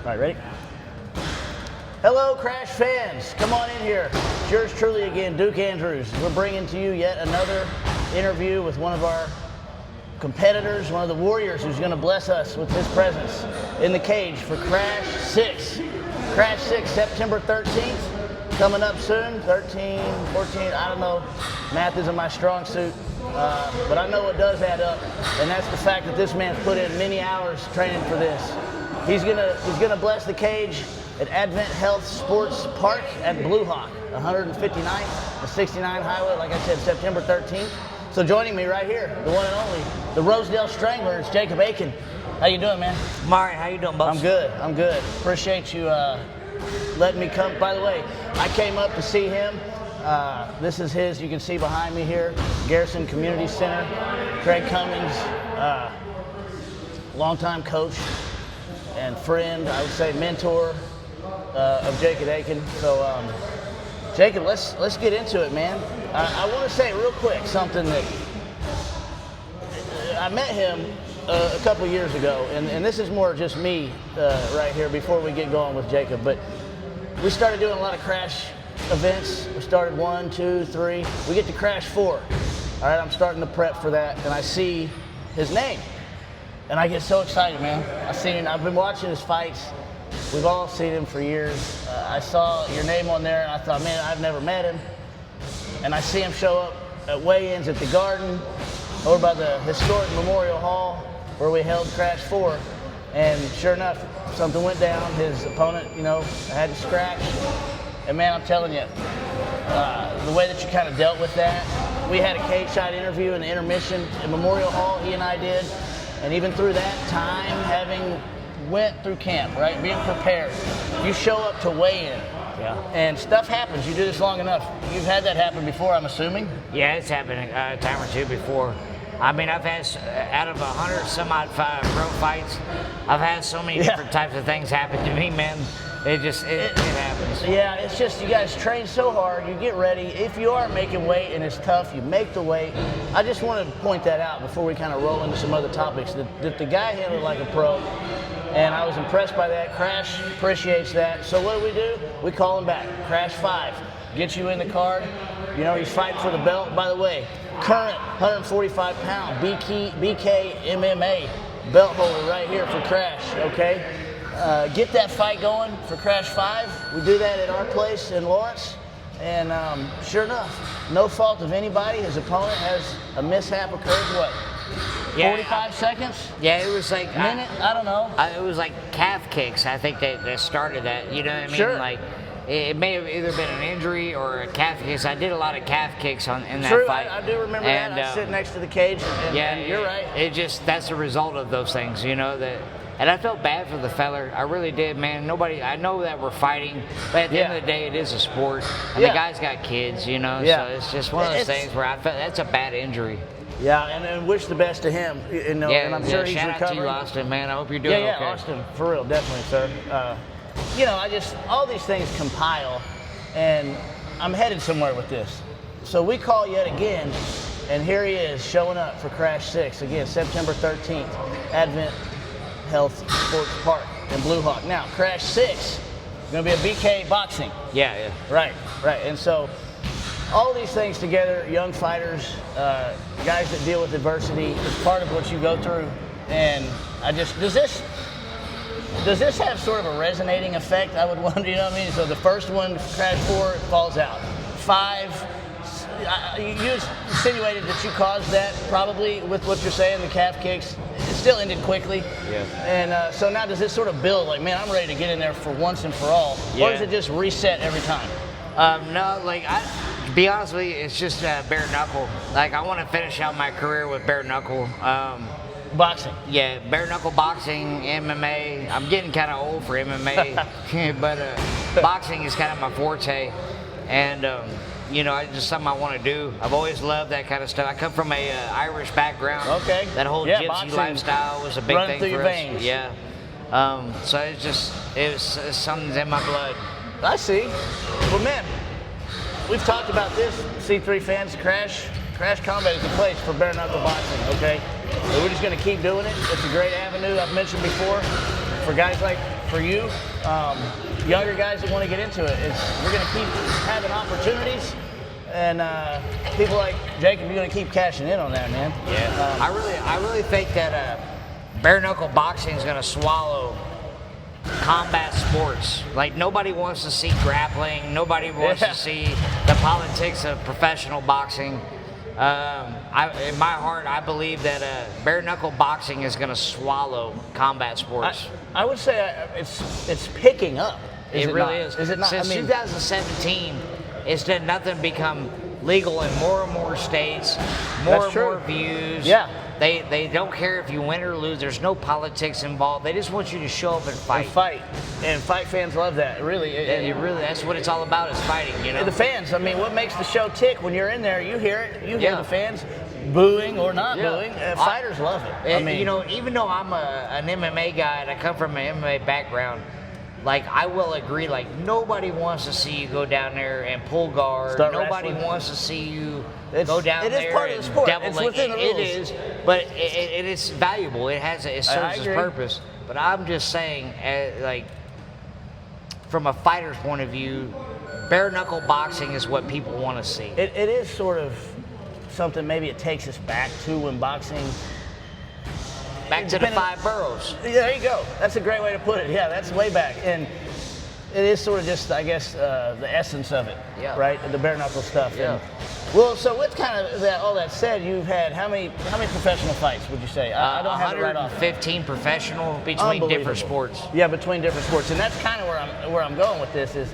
right, ready? Hello, Crash fans. Come on in here. It's yours truly again, Duke Andrews. We're bringing to you yet another interview with one of our competitors, one of the warriors who's going to bless us with his presence in the cage for Crash 6. Crash 6, September 13th, coming up soon. 13, 14, I don't know. Math isn't my strong suit, but I know what does add up, and that's the fact that this man's put in many hours training for this. He's gonna bless the cage at Advent Health Sports Park at Blue Hawk, 159th, the 69 Highway, like I said, September 13th. So joining me right here, the one and only, the Rosedale Strangler, it's Jacob Akin. How you doing, man? I'm all right. How you doing, boss? I'm good. Appreciate you letting me come. By the way, I came up to see him. This is his, you can see behind me here, Garrison Community Center. Craig Cummings, longtime coach and friend, I would say mentor of Jacob Akin. So, Jacob, let's get into it, man. I want to say real quick something that I met him a couple years ago, and this is more just me right here before we get going with Jacob. But we started doing a lot of Crash events. We started 1, 2, 3. We get to Crash 4. All right, I'm starting to prep for that, and I see his name, and I get so excited, man. I've been watching his fights. We've all seen him for years. I saw your name on there, and I thought, man, I've never met him. And I see him show up at weigh-ins at the Garden, over by the historic Memorial Hall, where we held Crash 4. And sure enough, something went down. His opponent, had to scratch. And man, I'm telling you, the way that you kind of dealt with that, we had a cage shot interview in the intermission at Memorial Hall, he and I did. And even through that time, having went through camp, right, being prepared, you show up to weigh-in. Yeah. And stuff happens. You do this long enough. You've had that happen before, I'm assuming? Yeah, it's happened a time or two before. I mean, I've had, out of 100 some odd pro fights, I've had so many different types of things happen to me, man. It happens. Yeah, it's just you guys train so hard, you get ready. If you are making weight and it's tough, you make the weight. I just wanted to point that out before we kind of roll into some other topics, that the guy handled like a pro, and I was impressed by that. Crash appreciates that. So what do? We call him back. Crash 5. Get you in the card. He's fighting for the belt. By the way, current 145-pound BKMMA belt holder right here for Crash, okay? Get that fight going for Crash 5. We do that at our place in Lawrence. And sure enough, no fault of anybody. His opponent has a mishap occurred, what? 45 seconds? Yeah, it was like... A minute? I don't know. It was like calf kicks. I think that started that. You know what I mean? Sure. Like, it may have either been an injury or a calf kick. I did a lot of calf kicks in that True, fight. I do remember that. I sit next to the cage, and you're right. That's a result of those things, And I felt bad for the fella. I really did, man. I know that we're fighting, but at the end of the day, it is a sport. And the guy's got kids, So it's just one of those things where I felt that's a bad injury. Yeah, and wish the best to him. And I'm sure he's shout recovering. Out to you, Austin, man. I hope you're doing okay. Yeah, Austin, for real, definitely, sir. All these things compile, and I'm headed somewhere with this. So we call yet again, and here he is showing up for Crash 6, again, September 13th, Advent Health Sports Park in Blue Hawk. Now, Crash 6 is going to be a BK boxing. Yeah. Right. And so all these things together, young fighters, guys that deal with adversity, is part of what you go through. And does this have sort of a resonating effect? I would wonder, So the first one, Crash 4, falls out. 5, you insinuated that you caused that probably with what you're saying, the calf kicks. It still ended quickly. Yeah. And so now does this sort of build, like, man, I'm ready to get in there for once and for all? Yeah. Or does it just reset every time? No, to be honest with you, it's just bare knuckle. Like, I want to finish out my career with bare knuckle. Boxing. Yeah, bare knuckle boxing, MMA. I'm getting kind of old for MMA, but boxing is kind of my forte. And, it's just something I want to do. I've always loved that kind of stuff. I come from a Irish background. Okay. That whole gypsy lifestyle was a big thing through for your us. veins. Yeah. So it's something's in my blood. I see. Well, man, we've talked about this, C3 fans. Crash Combat is the place for bare knuckle boxing, okay? So we're just going to keep doing it. It's a great avenue, I've mentioned before, for guys like for you, younger guys that want to get into it, you're going to keep having opportunities, and people like Jacob, you're going to keep cashing in on that, man. Yeah. I really think that bare knuckle boxing is going to swallow combat sports. Like, nobody wants to see grappling. Nobody wants to see the politics of professional boxing. In my heart, I believe that bare knuckle boxing is going to swallow combat sports. I would say it's picking up. It really is. Is it not? Since 2017, it's done nothing become legal in more and more states, more and more views. Yeah. They don't care if you win or lose. There's no politics involved. They just want you to show up and fight. And fight fans love that. Really, that's what it's all about, is fighting. You know, the fans. I mean, what makes the show tick? When you're in there, you hear it. You hear the fans booing or not booing. Fighters love it. I mean, you know, even though I'm an MMA guy and I come from an MMA background, like, I will agree, like, nobody wants to see you go down there and pull guard. Nobody wants to see you go down there. It is part of the sport. It's within the rules. It is, but it is valuable. It serves its purpose. But I'm just saying, like, from a fighter's point of view, bare knuckle boxing is what people want to see. It is sort of something, maybe it takes us back to when boxing. Back to the 5 boroughs. Yeah, there you go. That's a great way to put it. Yeah, that's way back. And it is sort of just, I guess, the essence of it, right? The bare knuckle stuff. Yeah. And, well, so with kind of all that said, you've had how many professional fights would you say? I don't have it right off. 115 professional between different sports. Yeah, between different sports, and that's kind of where I'm going with this. Is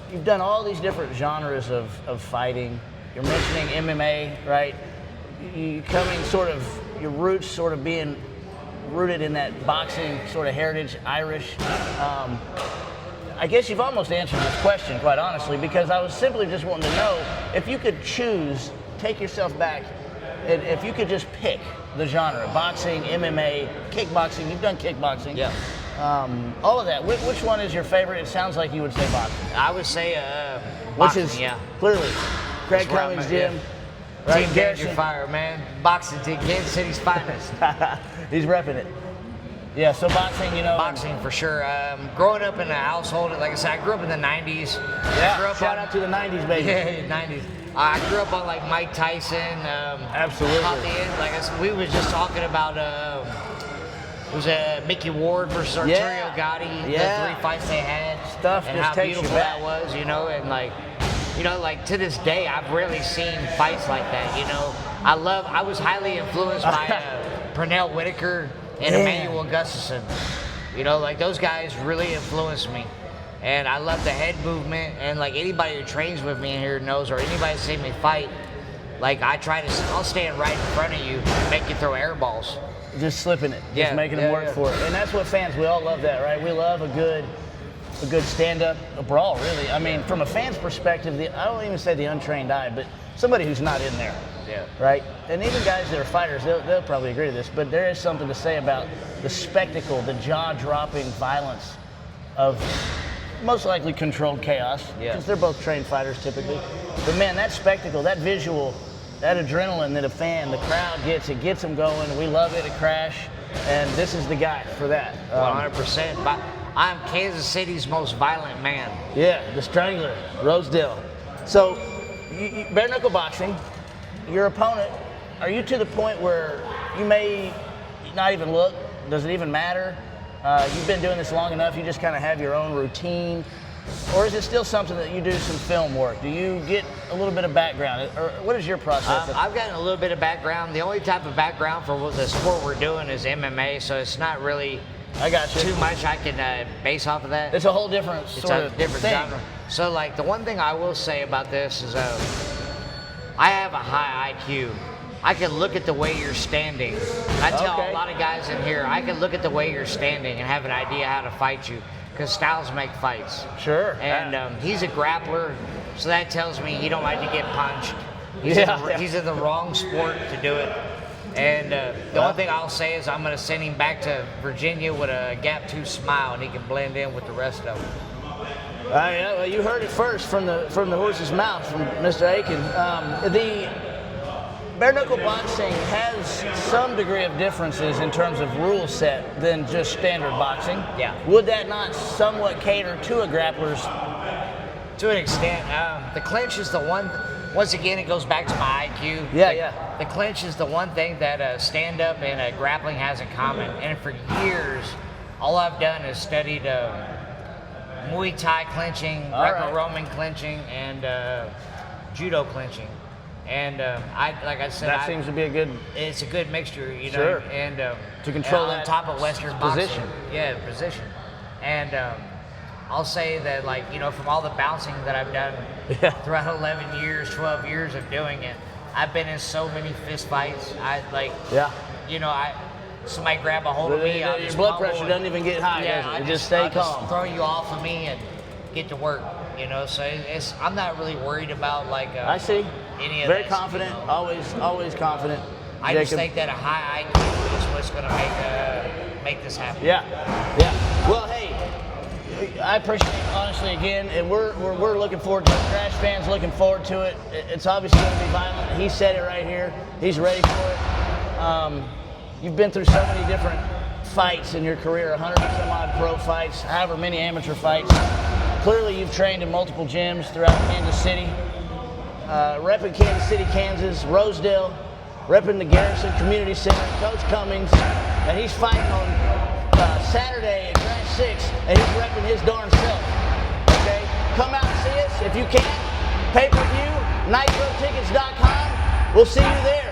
you've done all these different genres of fighting. You're mentioning MMA, right? You coming sort of your roots sort of being rooted in that boxing sort of heritage, Irish. I guess you've almost answered this question, quite honestly, because I was simply just wanting to know if you could choose, take yourself back, and if you could just pick the genre, boxing, MMA, kickboxing. You've done kickboxing. Yeah. All of that. Which one is your favorite? It sounds like you would say boxing. I would say boxing, which is clearly Craig Cummings' gym. Right, Team Danger Fire, man. Boxing team, Kansas City's finest. He's repping it. Yeah, so boxing, you know. Boxing for sure. Growing up in a household, like I said, I grew up in the 90s. Yeah, shout out to the 90s, baby. Yeah, 90s. I grew up on like Mike Tyson. Absolutely. Caught the end. Like I said, we was just talking about, it was Mickey Ward versus Arturo Gotti. The 3 fights they had. Stuff and just how takes beautiful you back. that was, you know, and like, you know, like to this day, I've rarely seen fights like that. You know, I was highly influenced by Pernell Whitaker and Emmanuel Gustafsson. You know, like those guys really influenced me. And I love the head movement. And like anybody who trains with me in here knows, or anybody who's seen me fight, like I'll stand right in front of you and make you throw air balls. Just slipping it, just making them work for it. And that's what fans, we all love that, right? We love a good stand-up, a brawl, really. I mean, from a fan's perspective, I don't even say the untrained eye, but somebody who's not in there, right? And even guys that are fighters, they'll probably agree to this, but there is something to say about the spectacle, the jaw-dropping violence of most likely controlled chaos, because they're both trained fighters typically. But man, that spectacle, that visual, that adrenaline that a fan, the crowd gets, it gets them going. We love it at Crash, and this is the guy for that. 100%. But I'm Kansas City's most violent man. Yeah, the Strangler, Rosedale. So, bare knuckle boxing, your opponent, are you to the point where you may not even look? Does it even matter? You've been doing this long enough, you just kind of have your own routine? Or is it still something that you do some film work? Do you get a little bit of background? Or what is your process? I've gotten a little bit of background. The only type of background for what the sport we're doing is MMA, so it's not really too much I can base off of that. It's a whole different sort of different thing. genre. So like the one thing I will say about this is I have a high IQ. I can look at the way you're standing. I tell a lot of guys in here, I can look at the way you're standing and have an idea how to fight you, because styles make fights. Sure. And he's a grappler, so that tells me he don't like to get punched. He's in the wrong sport to do it. And the only thing I'll say is I'm going to send him back to Virginia with a Gap 2 smile, and he can blend in with the rest of them. Well, you heard it first from the horse's mouth, from Mr. Akin. bare knuckle boxing has some degree of differences in terms of rule set than just standard boxing. Yeah. Would that not somewhat cater to a grappler's? To an extent, the clinch is the one. Once again, it goes back to my IQ. Yeah. The clinch is the one thing that stand-up and grappling has in common. And for years, all I've done is studied Muay Thai clinching, Greco-Roman clinching, and Judo clinching. And like I said, That seems to be a good. It's a good mixture, you know. Sure. And To control and on that top of Western position. boxing. Yeah, position. And I'll say that, like, you know, from all the bouncing that I've done throughout 11 years, 12 years of doing it, I've been in so many fist fights. You know, somebody grab a hold of me. I'll Your just blood pummel pressure and- doesn't even get high, Yeah, does it? I It just stay I'll calm. Just throw you off of me and get to work. You know, so I'm not really worried about like. I see. Any of Very this, confident. you know. Always confident. I just Jacob. think that a high IQ is what's going to make this happen. Yeah. Well, hey, I appreciate it, honestly, again, and we're looking forward to it. Crash fans looking forward to it. It's obviously going to be violent. He said it right here. He's ready for it. You've been through so many different fights in your career, 100 and some odd pro fights, however many amateur fights. Clearly, you've trained in multiple gyms throughout Kansas City, repping Kansas City, Kansas, Rosedale, repping the Garrison Community Center, Coach Cummings, and he's fighting on Saturday at Crash 6, and he's repping his darn self. Okay? Come out and see us if you can. Pay-per-view, nitrotickets.com. We'll see you there.